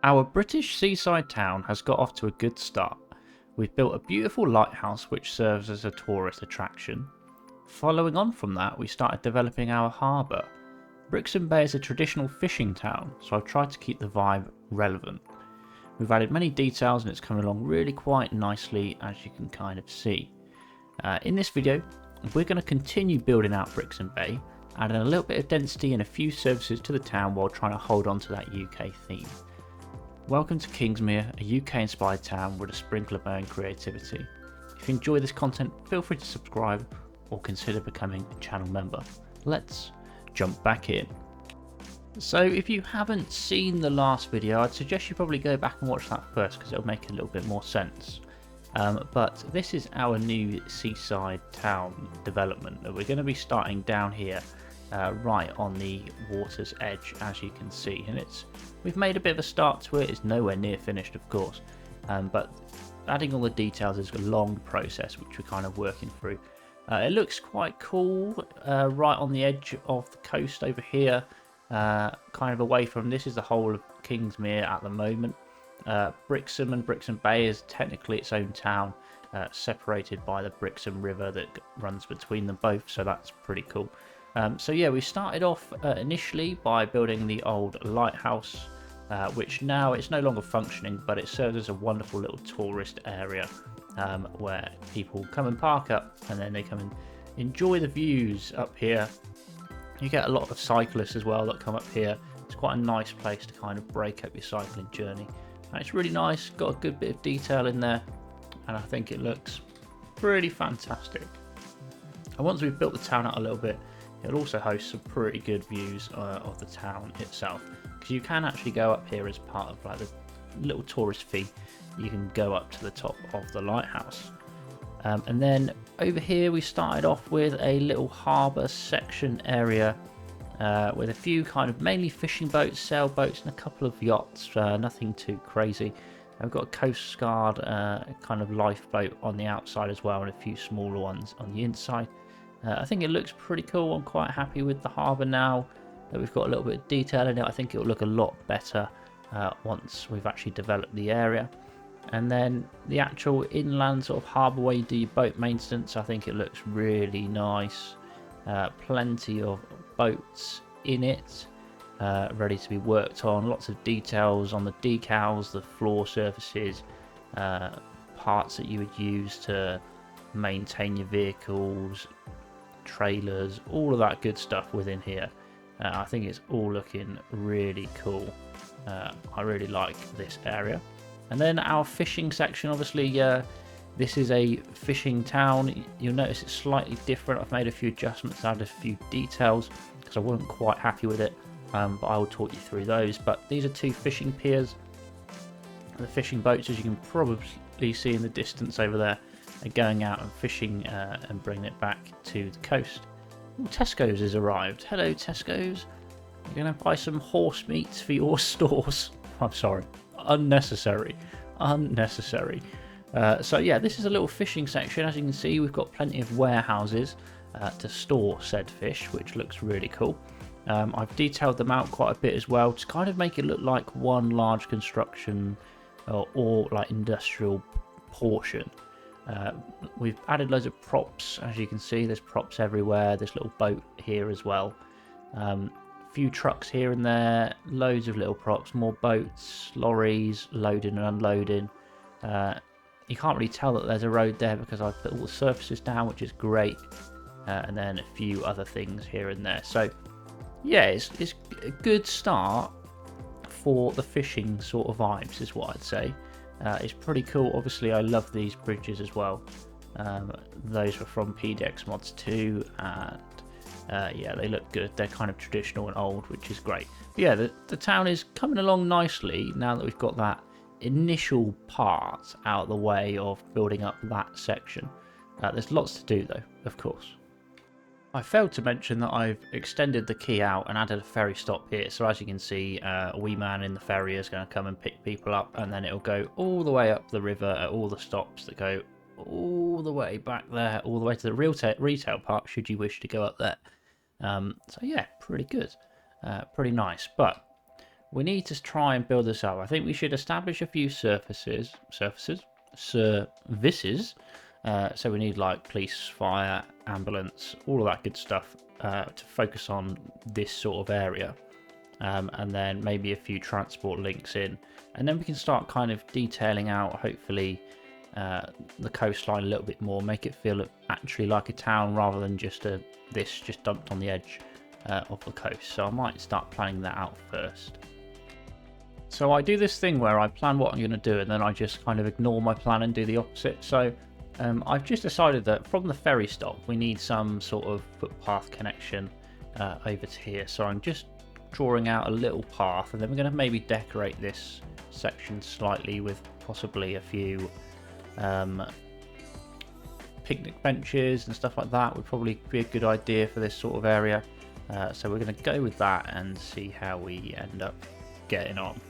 Our British seaside town has got off to a good start. We've built a beautiful lighthouse which serves as a tourist attraction. Following on from that, we started developing our harbour. Brixham Bay is a traditional fishing town, so I've tried to keep the vibe relevant. We've added many details and it's coming along really quite nicely, as you can kind of see. In this video, we're going to continue building out Brixham Bay, adding a little bit of density and a few services to the town while trying to hold on to that UK theme. Welcome to Kingsmere, a UK inspired town with a sprinkle of my own creativity. If you enjoy this content, feel free to subscribe or consider becoming a channel member. Let's jump back in. So if you haven't seen the last video, I'd suggest you probably go back and watch that first because it'll make a little bit more sense. But this is our new seaside town development that we're going to be starting down here, right on the water's edge, as you can see. And we've made a bit of a start to it. It's nowhere near finished, of course, but adding all the details is a long process which we're kind of working through. It looks quite cool, right on the edge of the coast over here, kind of away from this is the whole of Kingsmere at the moment. Brixham and Brixham Bay is technically its own town, separated by the Brixham River that runs between them both, so that's pretty cool. So yeah, we started off initially by building the old lighthouse, which now it's no longer functioning, but it serves as a wonderful little tourist area where people come and park up and then they come and enjoy the views up here. You get a lot of cyclists as well that come up here. It's quite a nice place to kind of break up your cycling journey. And it's really nice, got a good bit of detail in there, and I think it looks pretty fantastic. And once we've built the town out a little bit, it'll also host some pretty good views of the town itself, because you can actually go up here as part of like the little tourist fee. You can go up to the top of the lighthouse, and then over here we started off with a little harbour section area with a few kind of mainly fishing boats, sailboats, and a couple of yachts. Nothing too crazy. I've got a Coast Guard kind of lifeboat on the outside as well, and a few smaller ones on the inside. I think it looks pretty cool. I'm quite happy with the harbour now that we've got a little bit of detail in it. I think it will look a lot better once we've actually developed the area. And then the actual inland sort of harbour where you do your boat maintenance, I think it looks really nice. Plenty of boats in it, ready to be worked on. Lots of details on the decals, the floor surfaces, parts that you would use to maintain your vehicles, trailers, all of that good stuff within here. I think it's all looking really cool. I really like this area. And then our fishing section, obviously this is a fishing town. You'll notice it's slightly different. I've made a few adjustments, added a few details because I wasn't quite happy with it, but I will talk you through those. But these are two fishing piers. The fishing boats, as you can probably see in the distance over there, are going out and fishing and bringing it back to the coast. Ooh, Tesco's has arrived. Hello Tesco's. You're going to buy some horse meat for your stores. I'm sorry. Unnecessary. So yeah, this is a little fishing section. As you can see, we've got plenty of warehouses to store said fish, which looks really cool. I've detailed them out quite a bit as well to kind of make it look like one large construction or like industrial portion. We've added loads of props. As you can see, there's props everywhere. This little boat here as well. Few trucks here and there, loads of little props, more boats, lorries loading and unloading. You can't really tell that there's a road there because I've put all the surfaces down, which is great, and then a few other things here and there. So yeah, it's a good start for the fishing sort of vibes is what I'd say. It's pretty cool. Obviously I love these bridges as well. Those were from PDX Mods 2, and yeah, they look good. They're kind of traditional and old, which is great. But yeah, the town is coming along nicely now that we've got that initial part out of the way of building up that section. There's lots to do though, of course. I failed to mention that I've extended the quay out and added a ferry stop here. So as you can see, a wee man in the ferry is going to come and pick people up, and then it'll go all the way up the river at all the stops that go all the way back there, all the way to the retail park should you wish to go up there. So yeah, pretty good, pretty nice. But we need to try and build this up. I think we should establish a few services. So we need like police, fire, ambulance, all of that good stuff to focus on this sort of area. And then maybe a few transport links in. And then we can start kind of detailing out, hopefully, the coastline a little bit more, make it feel actually like a town rather than just this just dumped on the edge of the coast. So I might start planning that out first. So I do this thing where I plan what I'm going to do and then I just kind of ignore my plan and do the opposite. So I've just decided that from the ferry stop we need some sort of footpath connection over to here. So I'm just drawing out a little path, and then we're going to maybe decorate this section slightly with possibly a few picnic benches and stuff like that. Would probably be a good idea for this sort of area. So we're going to go with that and see how we end up getting on.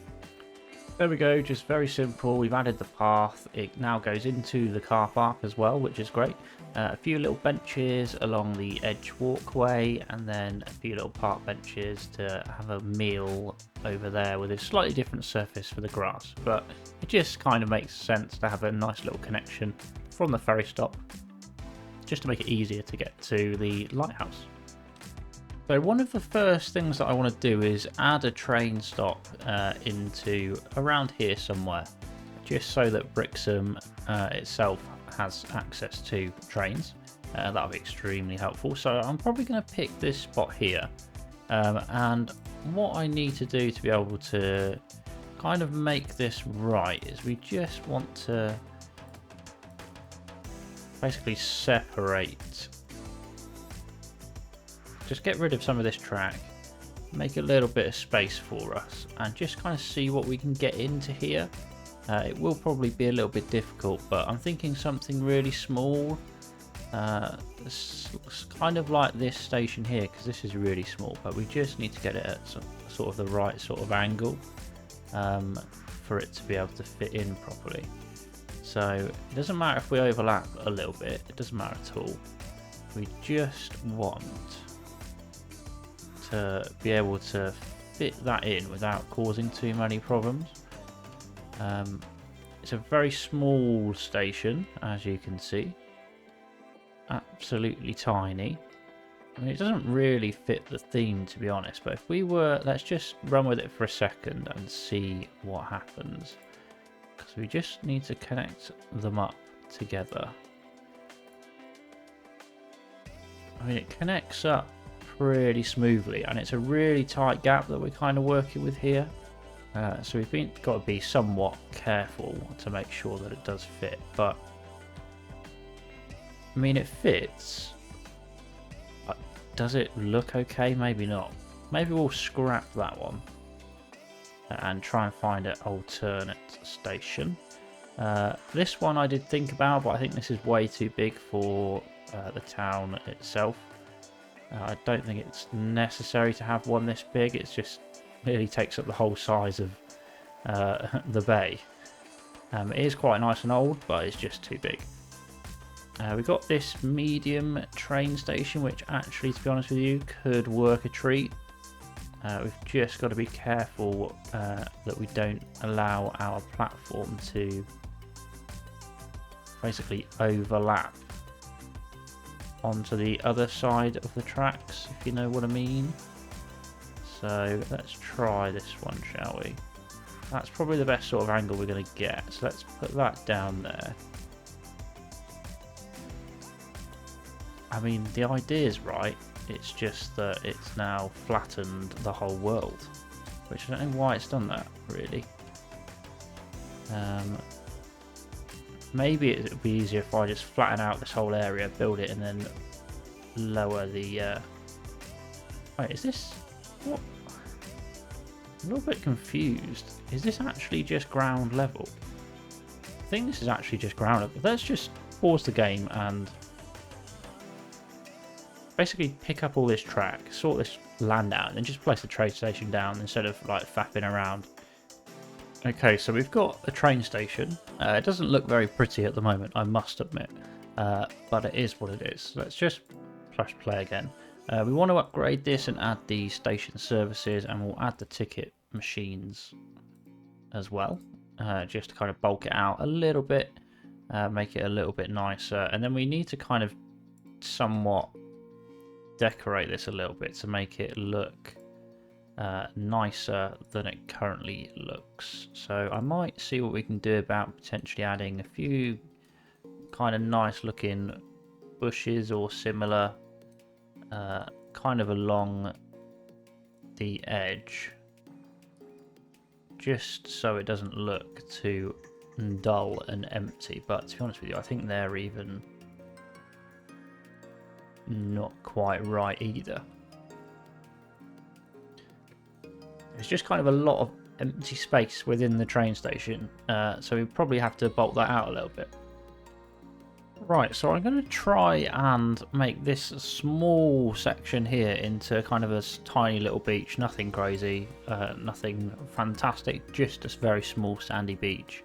There we go, just very simple. We've added the path. It now goes into the car park as well, which is great. A few little benches along the edge walkway, and then a few little park benches to have a meal over there with a slightly different surface for the grass. But it just kind of makes sense to have a nice little connection from the ferry stop, just to make it easier to get to the lighthouse. So one of the first things that I want to do is add a train stop into around here somewhere, just so that Brixham itself has access to trains. That'll be extremely helpful. So I'm probably going to pick this spot here, and what I need to do to be able to kind of make this right is we just want to basically separate. Just get rid of some of this track, make a little bit of space for us, and just kind of see what we can get into here. It will probably be a little bit difficult, but I'm thinking something really small. It's kind of like this station here, because this is really small, but we just need to get it at sort of the right sort of angle for it to be able to fit in properly. So it doesn't matter if we overlap a little bit, it doesn't matter at all. We just want to be able to fit that in without causing too many problems. It's a very small station, as you can see, absolutely tiny. I mean, it doesn't really fit the theme, to be honest, but if we were, let's just run with it for a second and see what happens, because we just need to connect them up together. I mean, it connects up pretty smoothly, and it's a really tight gap that we're kind of working with here, so we've got to be somewhat careful to make sure that it does fit. But I mean, it fits. Does it look okay? Maybe not. Maybe we'll scrap that one and try and find an alternate station. This one I did think about, but I think this is way too big for the town itself. I don't think it's necessary to have one this big. It's just really takes up the whole size of the bay. It is quite nice and old, but it's just too big. We've got this medium train station, which actually, to be honest with you, could work a treat. We've just got to be careful that we don't allow our platform to basically overlap onto the other side of the tracks, if you know what I mean. So let's try this one, shall we? That's probably the best sort of angle we're going to get, so let's put that down there. I mean, the idea is right, it's just that it's now flattened the whole world, which I don't know why it's done that, really. Maybe it would be easier if I just flatten out this whole area, build it, and then lower the... Wait, is this... What? I'm a little bit confused. Is this actually just ground level? I think this is actually just ground level. Let's just pause the game and basically pick up all this track, sort this land out, and then just place the train station down instead of like faffing around. Okay, so we've got a train station. It doesn't look very pretty at the moment, I must admit, but it is what it is. Let's just press play again. We want to upgrade this and add the station services, and we'll add the ticket machines as well, just to kind of bulk it out a little bit, make it a little bit nicer. And then we need to kind of somewhat decorate this a little bit to make it look nicer than it currently looks. So I might see what we can do about potentially adding a few kind of nice looking bushes or similar kind of along the edge, just so it doesn't look too dull and empty. But to be honest with you, I think they're even not quite right either. There's just kind of a lot of empty space within the train station, so we probably have to bulk that out a little bit. Right, so I'm going to try and make this small section here into kind of a tiny little beach. Nothing crazy, nothing fantastic, just a very small sandy beach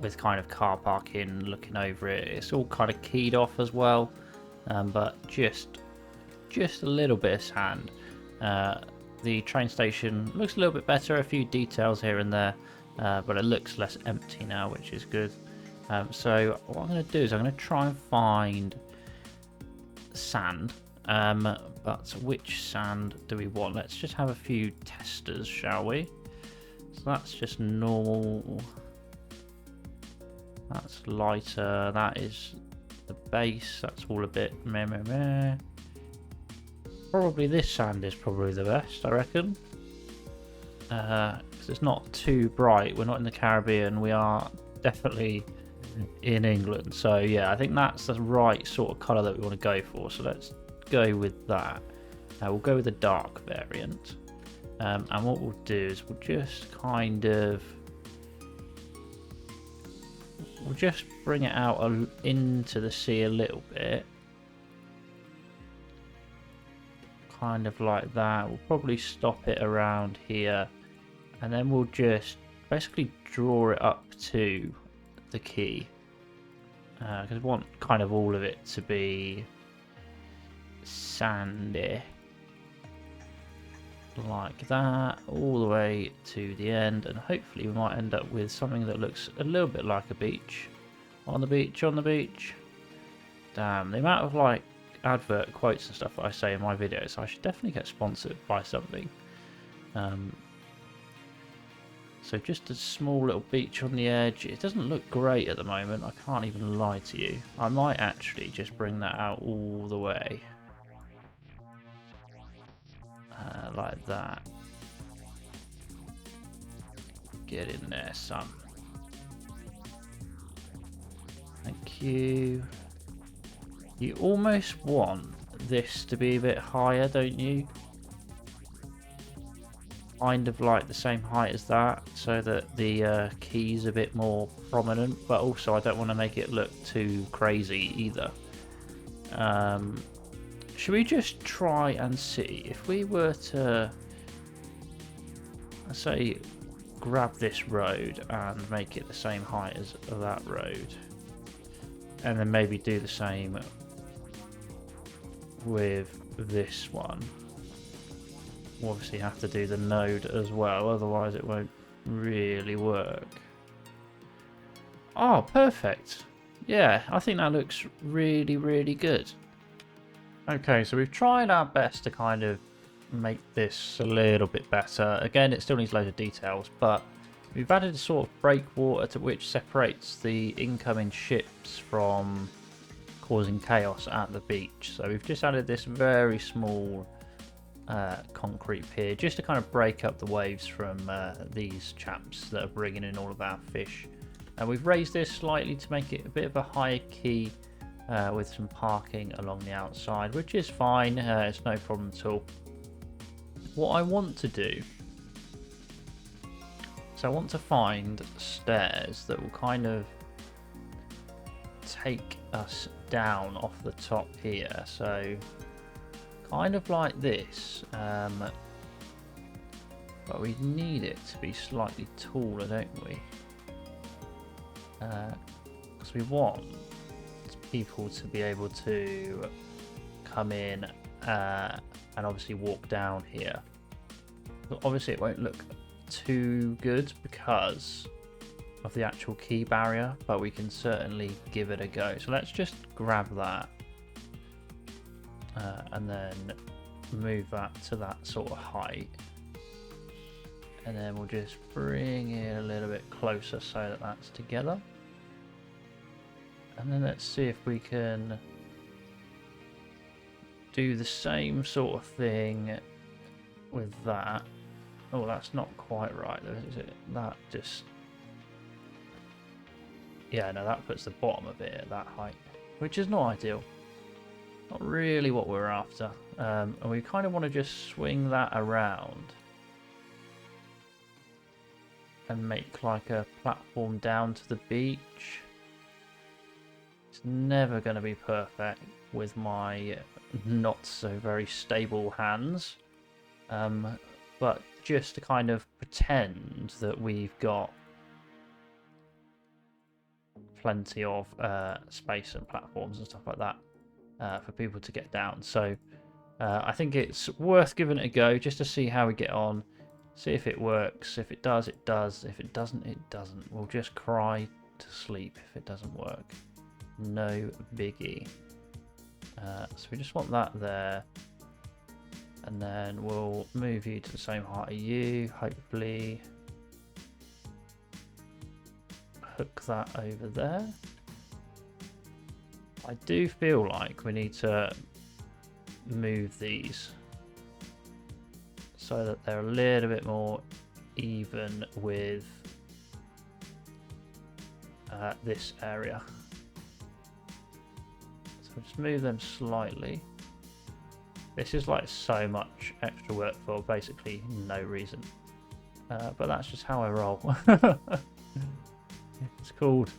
with kind of car parking looking over it. It's all kind of keyed off as well, but just a little bit of sand. The train station looks a little bit better, a few details here and there, but it looks less empty now, which is good. So what I'm going to do is I'm going to try and find sand, but which sand do we want? Let's just have a few testers, shall we? So that's just normal, that's lighter, that is the base, that's all a bit meh meh meh. Probably this sand is probably the best, I reckon, because it's not too bright. We're not in the Caribbean, we are definitely in England, so yeah, I think that's the right sort of colour that we want to go for, so let's go with that. We'll go with the dark variant, and what we'll do is we'll just kind of bring it out into the sea a little bit, kind of like that. We'll probably stop it around here, and then we'll just basically draw it up to the quay, because we want kind of all of it to be sandy like that all the way to the end, and hopefully we might end up with something that looks a little bit like a beach. On the beach. Damn, the amount of like advert quotes and stuff that I say in my videos, I should definitely get sponsored by something. So just a small little beach on the edge. It doesn't look great at the moment, I can't even lie to you. I might actually just bring that out all the way. Like that. Get in there, son. Thank you. You almost want this to be a bit higher, don't you? Kind of like the same height as that, so that the key's a bit more prominent, but also I don't want to make it look too crazy either. Should we just try and see if we were to, let's say, grab this road and make it the same height as that road, and then maybe do the same with this one. We'll obviously have to do the node as well, otherwise it won't really work. Oh, perfect. Yeah, I think that looks really, really good. Okay, so we've tried our best to kind of make this a little bit better. Again, it still needs loads of details, but we've added a sort of breakwater to which separates the incoming ships from causing chaos at the beach. So we've just added this very small concrete pier just to kind of break up the waves from these chaps that are bringing in all of our fish. And we've raised this slightly to make it a bit of a higher quay with some parking along the outside, which is fine. It's no problem at all. What I want to do, so I want to find stairs that will kind of take us down off the top here, so kind of like this, but we need it to be slightly taller, don't we? Because we want people to be able to come in and obviously walk down here. Obviously it won't look too good because of the actual key barrier, but we can certainly give it a go. So let's just grab that and then move that to that sort of height, and then we'll just bring it a little bit closer so that that's together. And then let's see if we can do the same sort of thing with that. Oh, that's not quite right though, is it? That just... yeah, no, that puts the bottom of it at that height, which is not ideal. Not really what we're after. And we kind of want to just swing that around and make like a platform down to the beach. It's never going to be perfect with my not so very stable hands. But just to kind of pretend that we've got plenty of space and platforms and stuff like that for people to get down. So I think it's worth giving it a go just to see how we get on, see if it works. If it does, it does. If it doesn't, it doesn't. We'll just cry to sleep if it doesn't work. No biggie. So we just want that there, and then we'll move you to the same height as you, hopefully hook that over there. I do feel like we need to move these so that they're a little bit more even with this area. So just move them slightly. This is like so much extra work for basically no reason, but that's just how I roll. It's called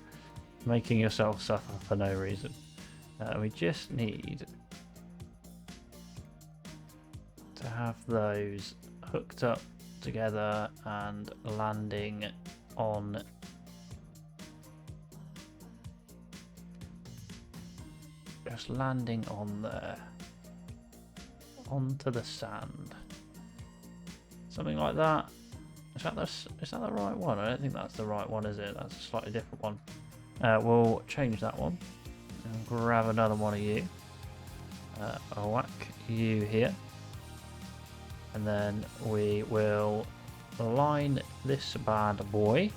making yourself suffer for no reason. We just need to have those hooked up together and landing on just landing on there onto the sand, something like that. Is that the right one? I don't think that's the right one, is it? That's a slightly different one. We'll change that one and grab another one of you. I'll whack you here, and then we will line this bad boy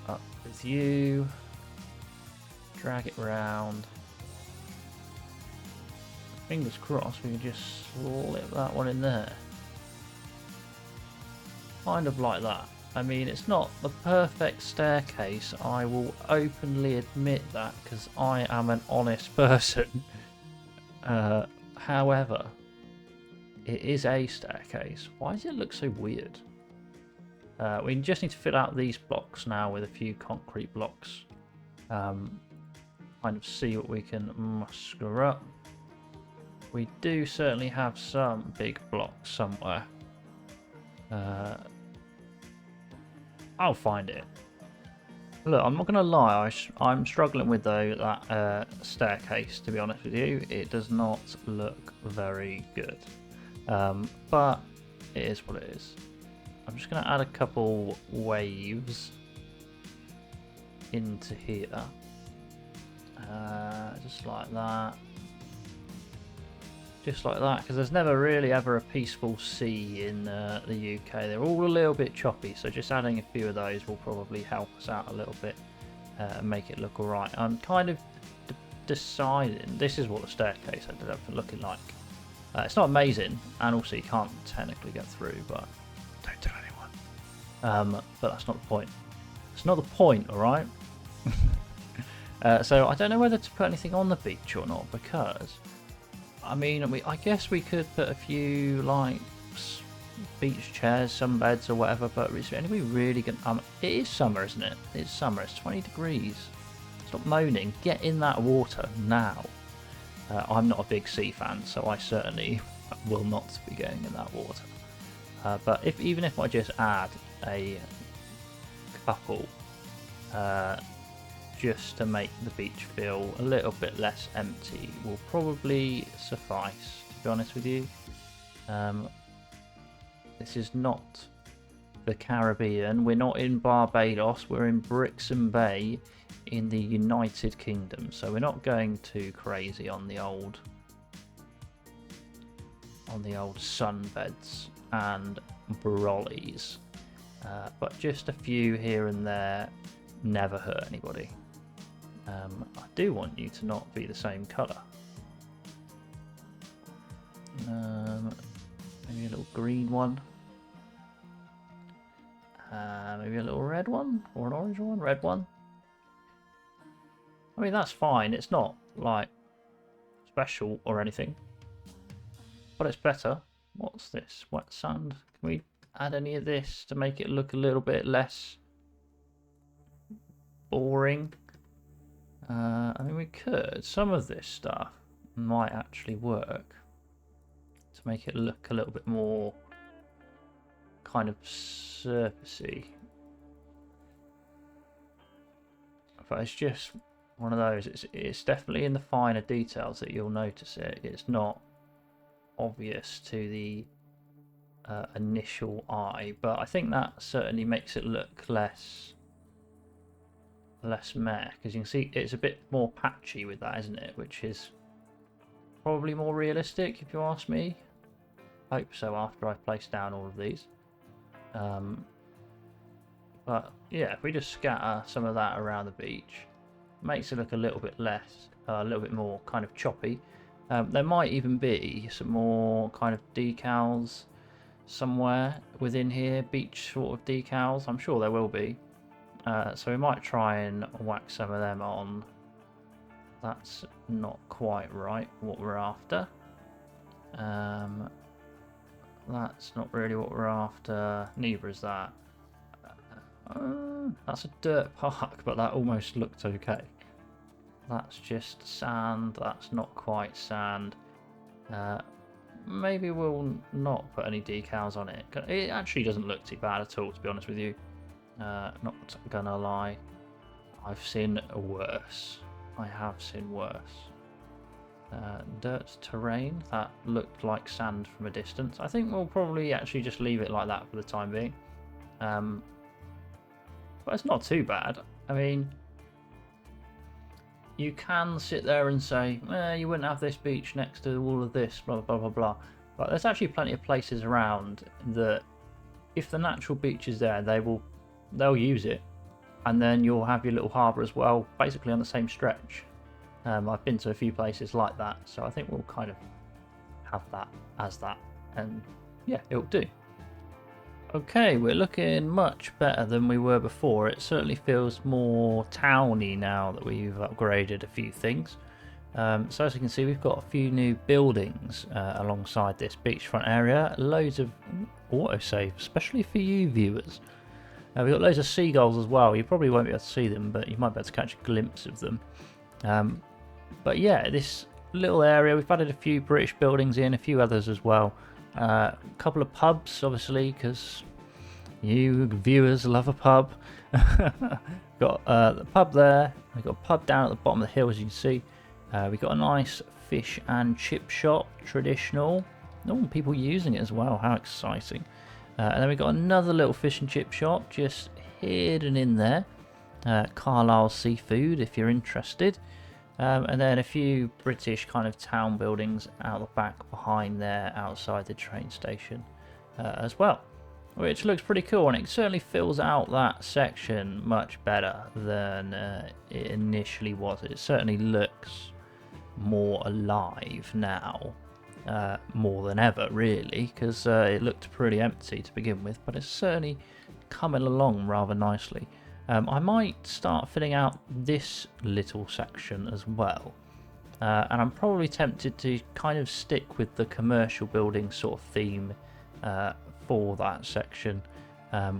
up with you, drag it round. Fingers crossed we can just slip that one in there. Kind of like that. I mean, it's not the perfect staircase, I will openly admit that, because I am an honest person. However, it is a staircase. Why does it look so weird? We just need to fill out these blocks now with a few concrete blocks. Kind of see what we can muster up. We do certainly have some big blocks somewhere. I'll find it. Look, I'm not going to lie, I'm struggling with that staircase, to be honest with you. It does not look very good. But it is what it is. I'm just going to add a couple waves into here. Just like that. Just like that, because there's never really ever a peaceful sea in the UK. They're all a little bit choppy, so just adding a few of those will probably help us out a little bit and make it look alright. I'm kind of deciding, this is what the staircase ended up looking like. It's not amazing, and also you can't technically get through, but don't tell anyone. But that's not the point. It's not the point, alright? So I don't know whether to put anything on the beach or not, because I mean, I guess we could put a few like beach chairs, sunbeds or whatever, but is we really gonna? It is summer, isn't it? It's summer. It's 20 degrees. Stop moaning. Get in that water now. I'm not a big sea fan, so I certainly will not be getting in that water. But even if I just add a couple, just to make the beach feel a little bit less empty, will probably suffice, to be honest with you. This is not the Caribbean. We're not in Barbados. We're in Brixham Bay in the United Kingdom. So we're not going too crazy on the old sunbeds and brollies. But just a few here and there never hurt anybody. I do want you to not be the same colour. Maybe a little green one. Maybe a little red one or an orange one, red one. I mean, that's fine. It's not like special or anything, but it's better. What's this? Wet sand. Can we add any of this to make it look a little bit less boring? I mean, we could. Some of this stuff might actually work to make it look a little bit more kind of surfacey. But it's just one of those. It's definitely in the finer details that you'll notice it. It's not obvious to the initial eye, but I think that certainly makes it look less meh, because you can see it's a bit more patchy with that, isn't it? Which is probably more realistic, if you ask me. I hope so after I've placed down all of these. But yeah, if we just scatter some of that around the beach, makes it look a little bit less, a little bit more kind of choppy. There might even be some more kind of decals somewhere within here, beach sort of decals. I'm sure there will be. So we might try and whack some of them on. That's not quite right, what we're after. That's not really what we're after. Neither is that. That's a dirt park, but that almost looked okay. That's just sand. That's not quite sand. Maybe we'll not put any decals on it. It actually doesn't look too bad at all, to be honest with you. Not gonna lie. I've seen worse. I have seen worse. Dirt terrain. That looked like sand from a distance. I think we'll probably actually just leave it like that for the time being. But it's not too bad. I mean, you can sit there and say, you wouldn't have this beach next to all of this, blah, blah, blah, blah. But there's actually plenty of places around that if the natural beach is there, they'll use it. And then you'll have your little harbour as well, basically on the same stretch. I've been to a few places like that, so I think we'll kind of have that as that. And yeah, it'll do. Okay, we're looking much better than we were before. It certainly feels more towny now that we've upgraded a few things. So as you can see, we've got a few new buildings alongside this beachfront area. Loads of autosave, especially for you viewers. We've got loads of seagulls as well. You probably won't be able to see them, but you might be able to catch a glimpse of them. But yeah, this little area, we've added a few British buildings in, a few others as well. A couple of pubs, obviously, because you viewers love a pub. Got the pub there. We've got a pub down at the bottom of the hill, as you can see. We've got a nice fish and chip shop, traditional. Oh, people using it as well. How exciting. And then we've got another little fish and chip shop just hidden in there. Carlisle Seafood, if you're interested. And then a few British kind of town buildings out the back behind there outside the train station as well, which looks pretty cool, and it certainly fills out that section much better than it initially was. It certainly looks more alive now, more than ever really, because it looked pretty empty to begin with, but it's certainly coming along rather nicely. I might start filling out this little section as well, and I'm probably tempted to kind of stick with the commercial building sort of theme for that section.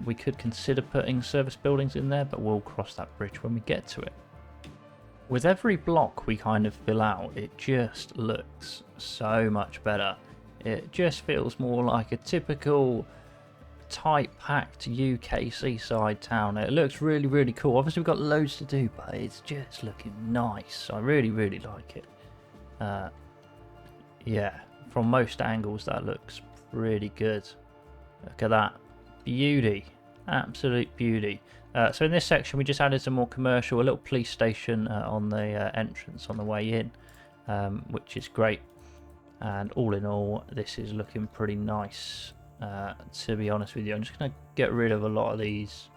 We could consider putting service buildings in there, but we'll cross that bridge when we get to it. With every block we kind of fill out, it just looks so much better. It just feels more like a typical tight-packed UK seaside town. It looks really, really cool. Obviously we've got loads to do, but it's just looking nice. I really, really like it. Yeah, from most angles that looks pretty good. Look at that. Beauty. Absolute beauty. So in this section we just added some more commercial, a little police station on the entrance on the way in, which is great. And all in all, this is looking pretty nice, to be honest with you. I'm just going to get rid of a lot of these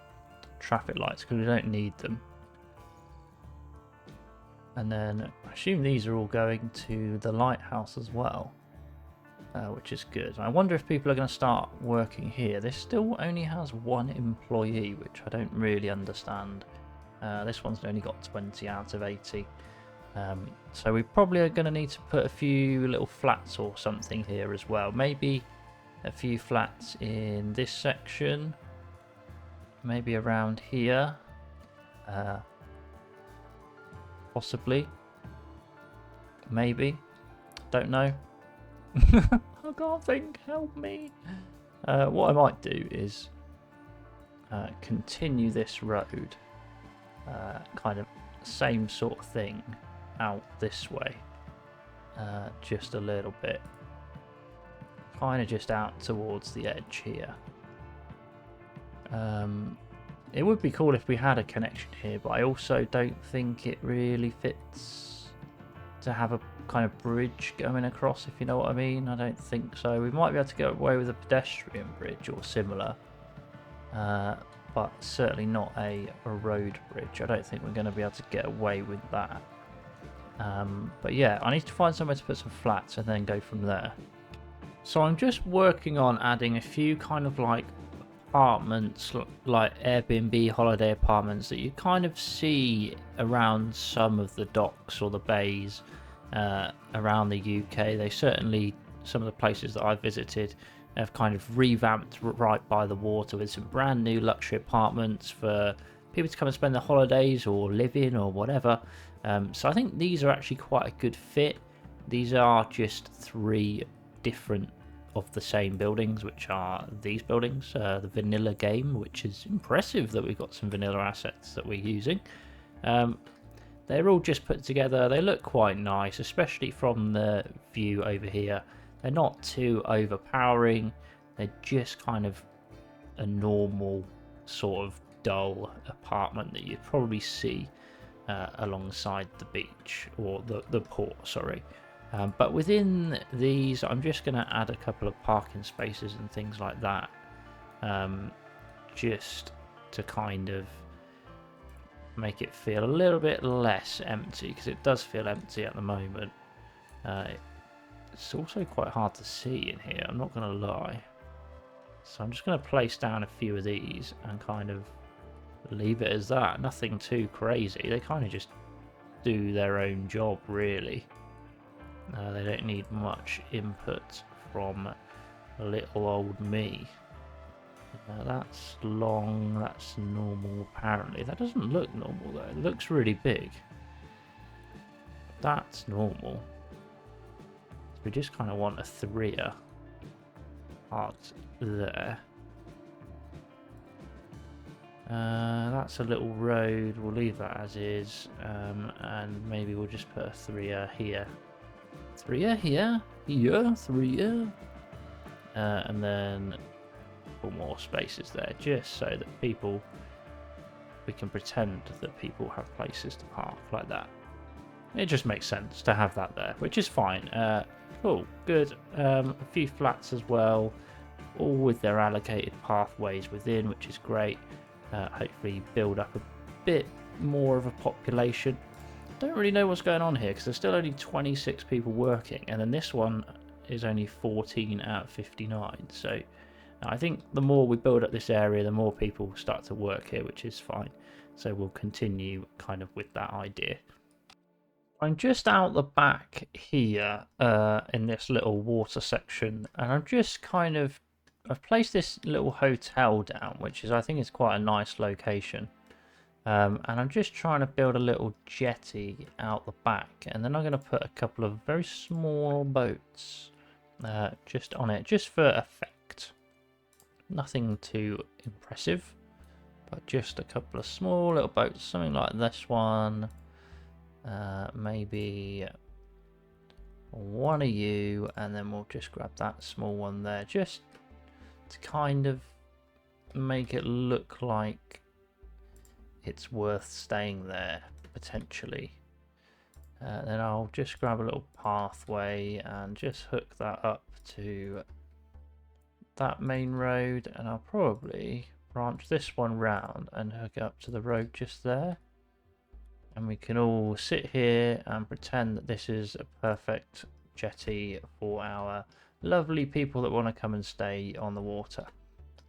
traffic lights because we don't need them. And then I assume these are all going to the lighthouse as well, which is good. I wonder if people are going to start working here. This still only has one employee, which I don't really understand. This one's only got 20 out of 80. So we probably are going to need to put a few little flats or something here as well. Maybe a few flats in this section. Maybe around here. Possibly. Maybe. Don't know. I can't think. Help me. What I might do is continue this road. Kind of same sort of thing out this way. Just a little bit. Kind of just out towards the edge here. It would be cool if we had a connection here, but I also don't think it really fits to have a kind of bridge going across, if you know what I mean. I don't think so. We might be able to get away with a pedestrian bridge or similar, but certainly not a road bridge. I don't think we're going to be able to get away with that. But yeah, I need to find somewhere to put some flats and then go from there. So I'm just working on adding a few kind of like apartments, like Airbnb holiday apartments that you kind of see around some of the docks or the bays around the UK. They certainly, some of the places that I've visited, have kind of revamped right by the water with some brand new luxury apartments for people to come and spend their holidays or live in or whatever. So I think these are actually quite a good fit. These are just 3 different of the same buildings, which are these buildings, the vanilla game, which is impressive that we've got some vanilla assets that we're using. They're all just put together. They look quite nice, especially from the view over here. They're not too overpowering. They're just kind of a normal sort of dull apartment that you'd probably see alongside the beach, or the port, sorry. But within these, I'm just going to add a couple of parking spaces and things like that, just to kind of make it feel a little bit less empty, because it does feel empty at the moment. It's also quite hard to see in here, I'm not going to lie. So I'm just going to place down a few of these and kind of leave it as that. Nothing too crazy. They kind of just do their own job, really. They don't need much input from little old me. That's long, that's normal apparently. That doesn't look normal though, it looks really big. That's normal. We just kind of want a 3er part there. That's a little road, we'll leave that as is, and maybe we'll just put a 3er here. 3er here? Yeah, 3er. And then a couple more spaces there, just so that we can pretend that people have places to park like that. It just makes sense to have that there, which is fine. Cool, good. A few flats as well, all with their allocated pathways within, which is great. Hopefully build up a bit more of a population. Don't really know what's going on here because there's still only 26 people working, and then this one is only 14 out of 59. So I think the more we build up this area, the more people start to work here, which is fine. So we'll continue kind of with that idea. I'm just out the back here in this little water section, and I'm just kind of, I've placed this little hotel down, which is, I think, is quite a nice location. And I'm just trying to build a little jetty out the back, and then I'm going to put a couple of very small boats just on it, just for effect. Nothing too impressive, but just a couple of small little boats, something like this one. Maybe one of you, and then we'll just grab that small one there, just to kind of make it look like it's worth staying there potentially. Then I'll just grab a little pathway and just hook that up to that main road, and I'll probably branch this one round and hook it up to the road just there, and we can all sit here and pretend that this is a perfect jetty for our lovely people that want to come and stay on the water.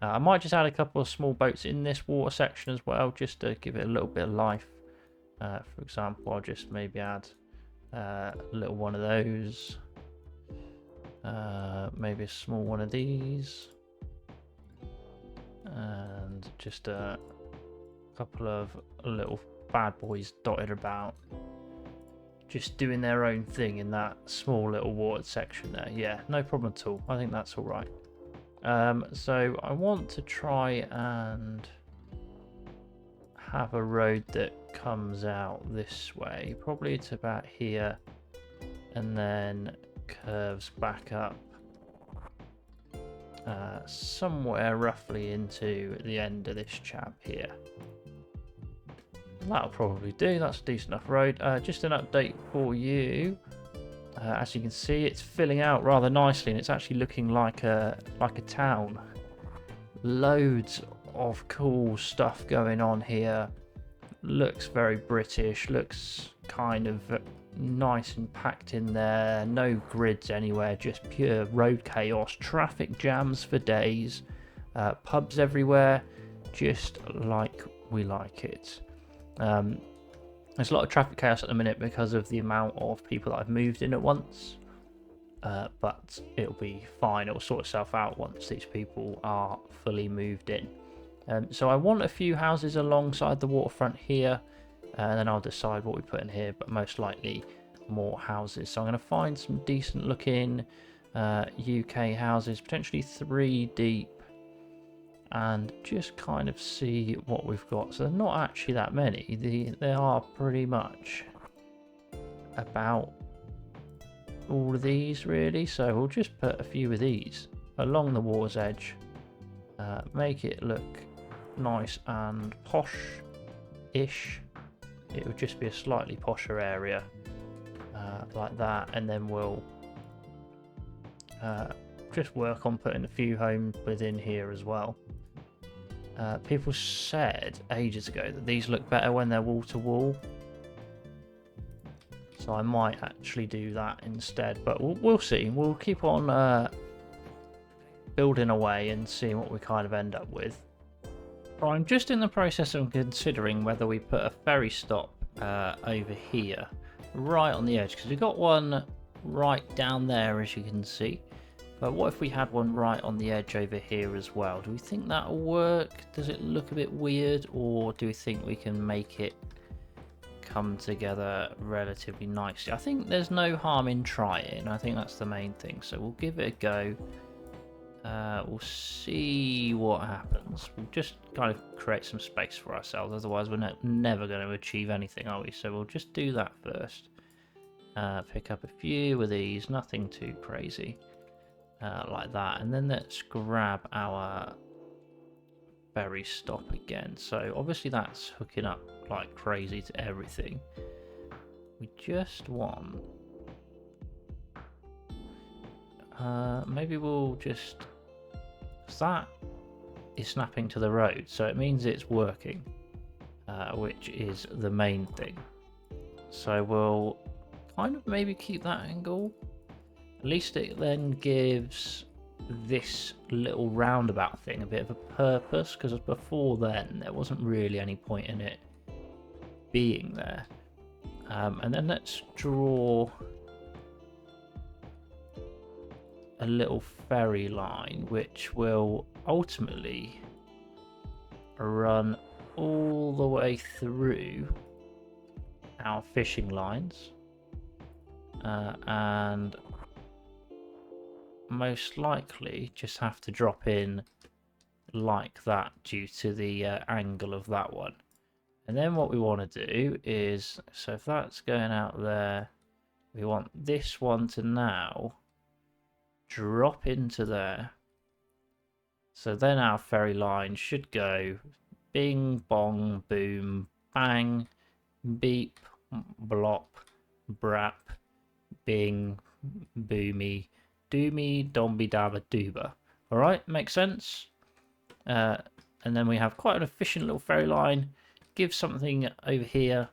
I might just add a couple of small boats in this water section as well, just to give it a little bit of life. For example, I'll just maybe add a little one of those, maybe a small one of these, and just a couple of little bad boys dotted about, just doing their own thing in that small little water section there. Yeah, no problem at all. I think that's all right. So I want to try and have a road that comes out this way, probably to about here, and then curves back up somewhere roughly into the end of this chap here. That'll probably do. That's a decent enough road. Just an update for you. As you can see, it's filling out rather nicely, and it's actually looking like a town. Loads of cool stuff going on here. Looks very British. Looks kind of nice and packed in there. No grids anywhere. Just pure road chaos. Traffic jams for days. Pubs everywhere. Just like we like it. There's a lot of traffic chaos at the minute because of the amount of people that I've moved in at once, but it'll be fine. It'll sort itself out once these people are fully moved in. So I want a few houses alongside the waterfront here, and then I'll decide what we put in here, but most likely more houses. So I'm going to find some decent looking UK houses, potentially 3 deep, and just kind of see what we've got. So they're not actually that many. They are pretty much about all of these really. So we'll just put a few of these along the water's edge, make it look nice and posh-ish. It would just be a slightly posher area like that, and then we'll just work on putting a few homes within here as well. People said ages ago that these look better when they're wall to wall, so I might actually do that instead, but we'll see. We'll keep on building away and seeing what we kind of end up with. I'm just in the process of considering whether we put a ferry stop over here right on the edge, because we've got one right down there as you can see. But what if we had one right on the edge over here as well? Do we think that'll work? Does it look a bit weird, or do we think we can make it come together relatively nicely? I think there's no harm in trying. I think that's the main thing. So we'll give it a go. We'll see what happens. We'll just kind of create some space for ourselves. Otherwise, we're never going to achieve anything, are we? So we'll just do that first. Pick up a few of these. Nothing too crazy. Like that, and then let's grab our ferry stop again. So obviously that's hooking up like crazy to everything. We just want maybe we'll just, that is snapping to the road, so it means it's working, which is the main thing. So we'll kind of maybe keep that angle. At least it then gives this little roundabout thing a bit of a purpose, because before then there wasn't really any point in it being there. And then let's draw a little ferry line which will ultimately run all the way through our fishing lines, and most likely just have to drop in like that due to the angle of that one. And then what we want to do is, so if that's going out there, we want this one to now drop into there, So then our ferry line should go bing, bong, boom, bang, beep, blop, brap, bing, boomy, doomy, domby, dabba, dooba. Alright, makes sense? And then we have quite an efficient little ferry line. Give something over here,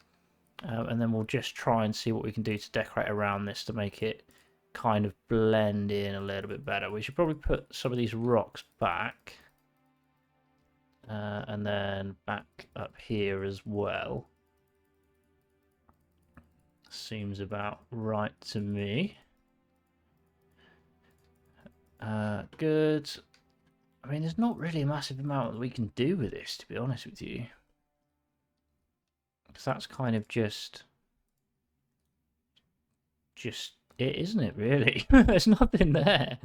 and then we'll just try and see what we can do to decorate around this to make it kind of blend in a little bit better. We should probably put some of these rocks back, and then back up here as well. Seems about right to me. Good. I mean, there's not really a massive amount that we can do with this, to be honest with you. Because that's kind of just it, isn't it, really? There's nothing there.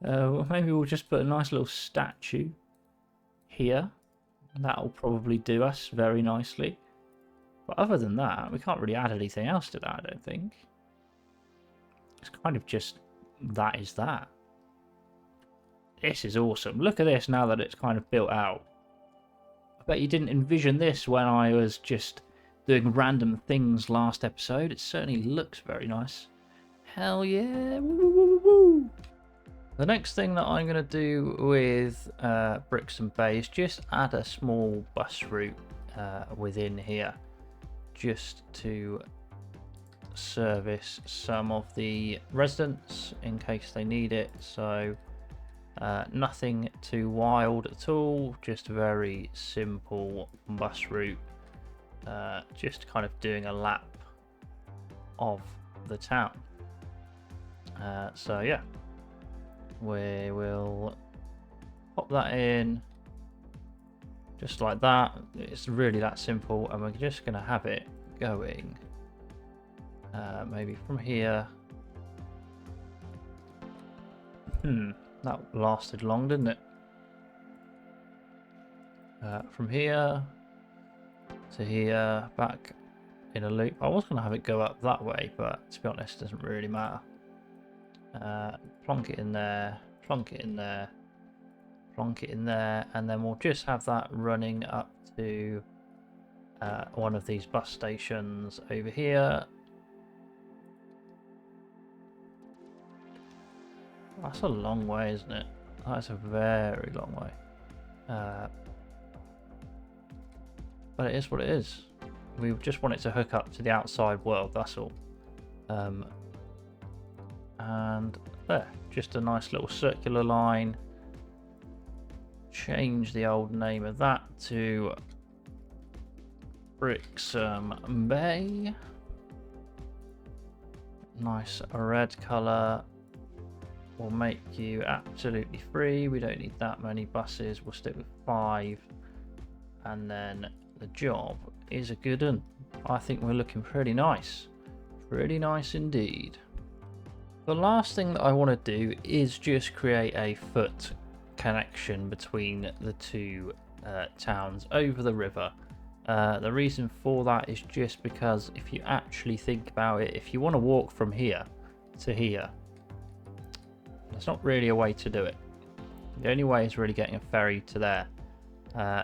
Well, maybe we'll just put a nice little statue here. That'll probably do us very nicely. But other than that, we can't really add anything else to that, I don't think. It's kind of just, that is that. This is awesome. Look at this now that it's kind of built out. I bet you didn't envision this when I was just doing random things last episode. It certainly looks very nice. Hell yeah. Woo, woo, woo, woo. The next thing that I'm going to do with Bricks and Bay is just add a small bus route within here, just to service some of the residents in case they need it. So nothing too wild at all, just a very simple bus route, just kind of doing a lap of the town. So yeah, we will pop that in just like that. It's really that simple, and we're just going to have it going maybe from here. That lasted long, didn't it? From here to here, back in a loop. I was going to have it go up that way, but to be honest, it doesn't really matter. Plonk it in there, plonk it in there, plonk it in there, and then we'll just have that running up to one of these bus stations over here. That's a long way, isn't it? That's a very long way. But it is what it is. We just want it to hook up to the outside world, that's all. And there, just a nice little circular line. Change the old name of that to Bricks Bay. Nice red colour. Will make you absolutely free. We don't need that many buses. We'll stick with 5. And then the job is a good one. I think we're looking pretty nice. Pretty nice indeed. The last thing that I want to do is just create a foot connection between the two towns over the river. The reason for that is just because if you actually think about it, if you want to walk from here to here, there's not really a way to do it. The only way is really getting a ferry to there.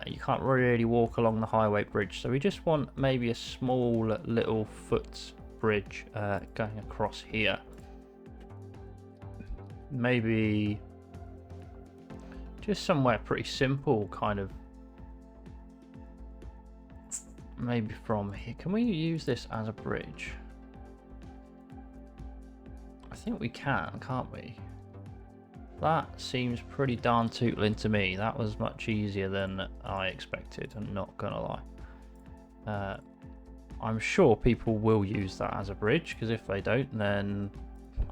You can't really walk along the highway bridge, so we just want maybe a small little foot bridge going across here. Maybe just somewhere pretty simple, kind of. Maybe from here. Can we use this as a bridge? I think we can, can't we? That seems pretty darn tootling to me. That was much easier than I expected, I'm not gonna lie. I'm sure people will use that as a bridge, because if they don't, then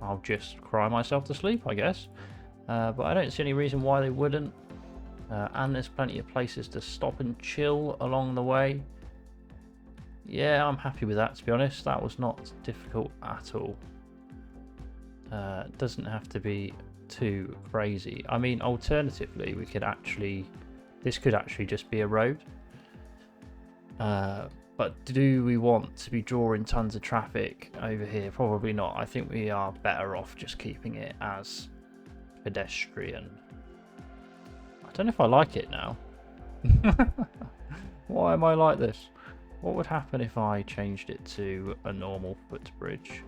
I'll just cry myself to sleep, I guess. But I don't see any reason why they wouldn't. And there's plenty of places to stop and chill along the way. Yeah, I'm happy with that, to be honest. That was not difficult at all. It doesn't have to be too crazy. I mean, alternatively, we could actually, this could actually just be a road. But do we want to be drawing tons of traffic over here? Probably not. I think we are better off just keeping it as pedestrian. I don't know if I like it now. Why am I like this? What would happen if I changed it to a normal footbridge?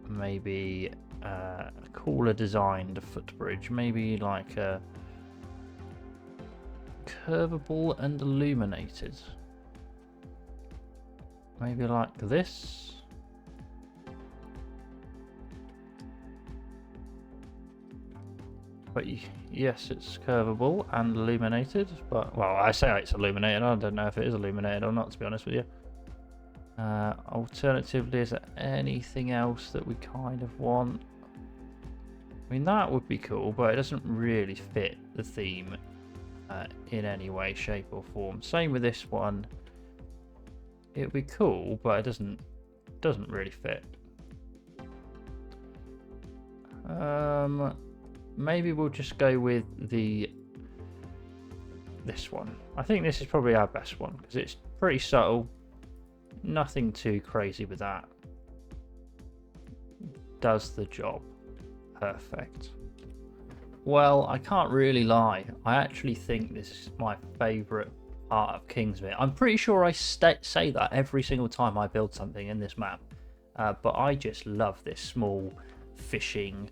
Maybe a cooler designed footbridge. Maybe like a curvable and illuminated. Maybe like this. But yes, it's curvable and illuminated. But, well, I say it's illuminated. I don't know if it is illuminated or not, to be honest with you. Alternatively, is there anything else that we kind of want? I mean, that would be cool, but it doesn't really fit the theme in any way, shape or form. Same with this one. It would be cool, but it doesn't really fit. Maybe we'll just go with this one. I think this is probably our best one because it's pretty subtle. Nothing too crazy with that. Does the job. Perfect. Well, I can't really lie. I actually think this is my favourite part of Kingsmere. I'm pretty sure I say that every single time I build something in this map. But I just love this small fishing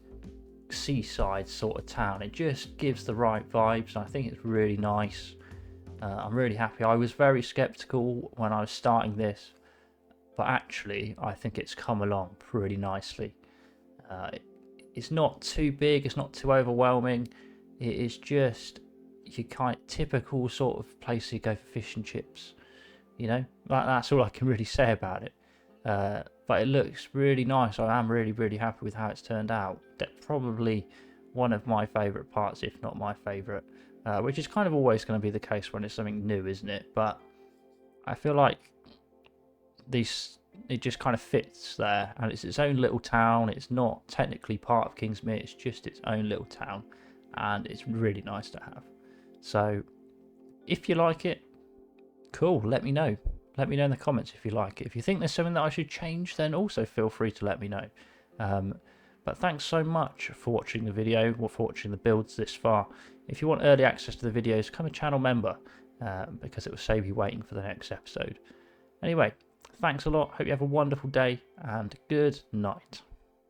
seaside sort of town. It just gives the right vibes. I think it's really nice. I'm really happy. I was very skeptical when I was starting this, but actually I think it's come along pretty nicely. It's not too big, it's not too overwhelming. It is just your kind of typical sort of place you go for fish and chips, you know. That's all I can really say about it. But it looks really nice. I am really happy with how it's turned out. That's probably one of my favourite parts, if not my favourite, which is kind of always going to be the case when it's something new, isn't it? But I feel like it just kind of fits there, and it's its own little town. It's not technically part of Kingsmere, it's just its own little town, and it's really nice to have. So if you like it, cool, let me know. Let me know in the comments if you like it. If you think there's something that I should change, then also feel free to let me know. But thanks so much for watching the video, or for watching the builds this far. If you want early access to the videos, become a channel member, because it will save you waiting for the next episode. Anyway, thanks a lot. Hope you have a wonderful day, and good night.